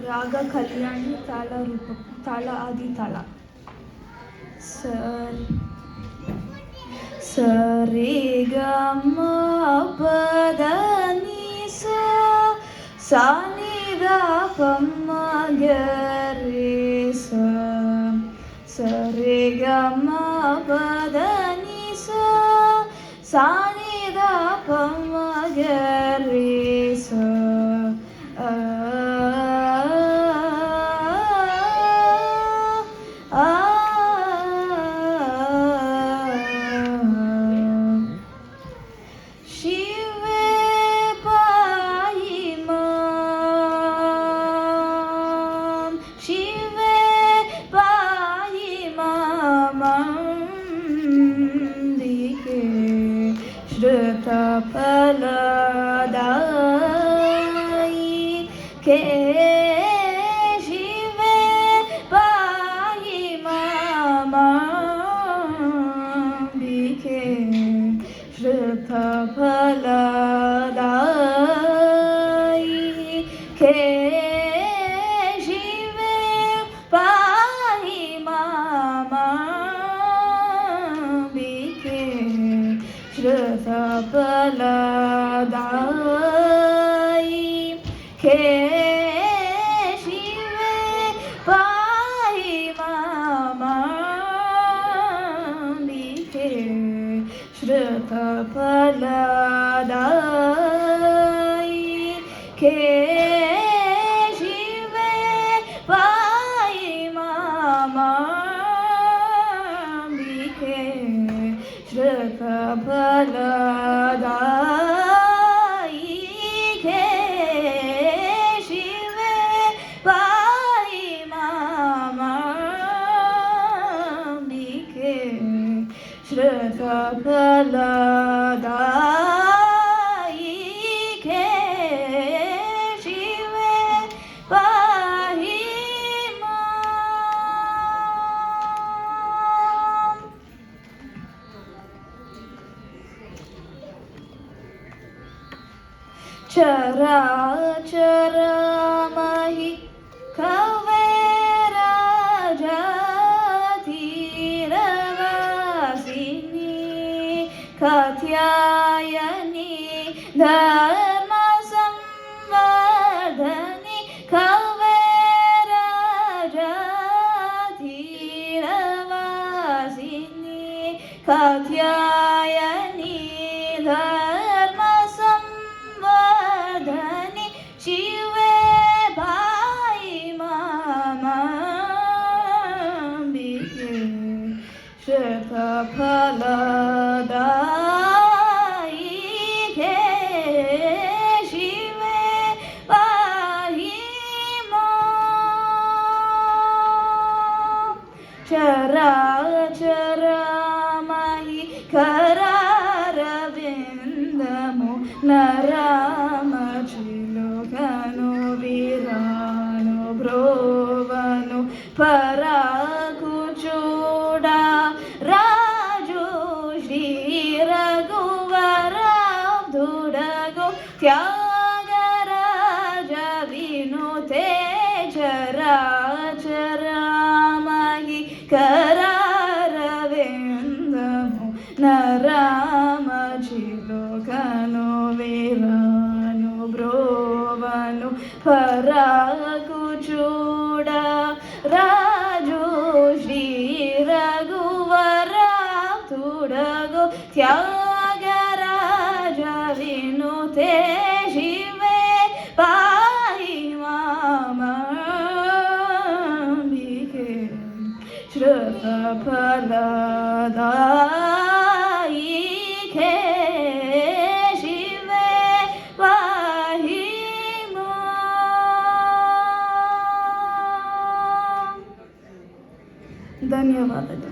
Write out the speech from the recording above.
ರಾಗ ಕಲ್ಯಾಣಿ, ತಾಳ ರೂಪ, ತಾಳ ಆದಿ ತಾಳ. ಸರಿ ಗ ಮ ಪದ ನಿ ಸಾ ನಿ ದ ಪ ಮ ಗ ರೇ ಸರಿ ಗ ಮ ಪದ ನಿ ಸಾ ನಿ ದ ಪ ಮ ಗ ರೇ ಫಲದಾಯಿ ಕೇ ಶಿವೆ ಪಾಯಿ ಮಾಮಾಂಬಿಕೆ ಶ್ರುತ ಫಲದಾಯಿ ಕೇ ಶಿವೆ ಪಾಯಿ ಮಾಮಾಂಬಿಕೆ ಶ್ರುತ ಫಲದಾಯಿ ಕೇ ಶಿವೆ ಪಾಯಿ ಮಾಮಾಂಬಿಕೆ ಶ್ರುತ ಫಲದಾಯಿ ಕೇ ಶಿವೆ ಪಾಯಿ ಮಾಮಾಂಬಿಕೆ ಶ್ರುತ ಫಲದಾಯಿ ಕೇ ಶಿವೆ ಪಾಯಿ ಮಾಮಾಂಬಿಕೆ ಶ್ರುತ ಫಲದಾಯಿ ಕೇ ಶಿವೆ ಪಾಯಿ ಚರಾಚರಮಹಿ ಕವೇರಾಜಾತೀರವಾಸಿನಿ ಕಾತ್ಯಾಯನಿ ಧರ್ಮ ಸಂವರ್ಧನಿ ಕವೇರಾಜಾತೀರವಾಸಿನಿ ಕಾತ್ಯಾಯನಿ ಧರ್ಮ ಸಂವರ್ಧನಿ ಶಿವೆ ಬಾಯಿ ಮಾಮಾಂಬಿಕೆ ಶ್ರುತ ಫಲದಾಯಿ ಕೇ ಶಿವೆ ಬಾಯಿ ಚರಾಚರಮಹಿ ಕರಾರವಿಂದಮು ನರಾಮ ಚಿಲುಕನು ವಿರಾನು ಬ್ರೋವನು ಪರಾಕುಚೂಡ ರಾಜು ಶ್ರೀ ರಘುವರ ದುಡಗು ತ್ಯಾಗರಾಜ ವಿನುತೆ ಚರಾಚರಮಹಿ ಕರಾರವಿಂದಮು ನರಾಮ ಚಿಲುಕನು ವಿರಾನು ಬ್ರೋವನು ಪರಾಕುಚೂಡ ರಾಜು ಶ್ರೀ ರಘುವರ ತುಡಗು ತ್ಯಾಗರಾಜ ವಿನುತೆ ಶಿವೆ ಪಾಯಿ ಮಾಮಾಂಬಿಕೆ ಶ್ರುತ ಫಲದಾಯಿ ಕೇ ಶಿವೆ ಪಾಯಿ ಧನ್ಯವಾದಗಳು.